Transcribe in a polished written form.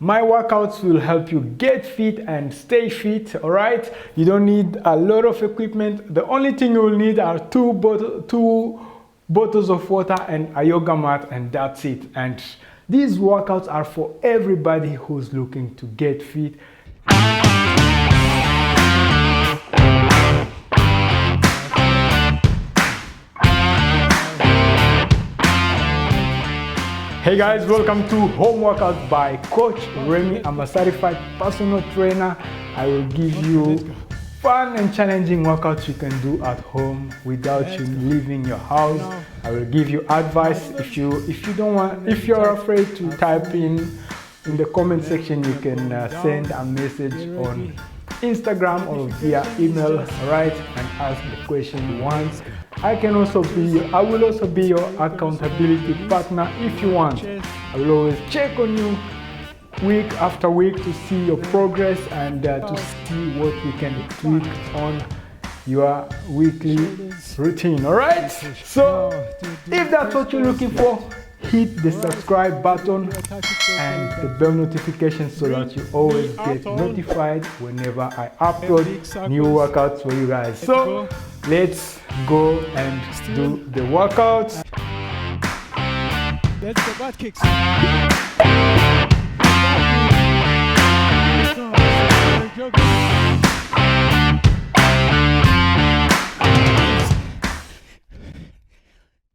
My workouts will help you get fit and stay fit, all right? You don't need a lot of equipment. The only thing you will need are two bottles of water and a yoga mat, and that's it. And these workouts are for everybody who's looking to get fit. Hey guys, welcome to Home Workout by Coach Remy. I'm a certified personal trainer. I will give you fun and challenging workouts you can do at home without you leaving your house. I will give you advice. If you're afraid to type in the comment section, you can send a message on Instagram or via email, right, and ask the question you want. I will also be your accountability partner if you want. I will always check on you week after week to see your progress and to see what we can tweak on your weekly routine, all right? So if that's what you're looking for, hit the subscribe button and the bell notification so that you always get notified whenever I upload new workouts for you guys. So let's go and do the workouts. That's the butt kicks.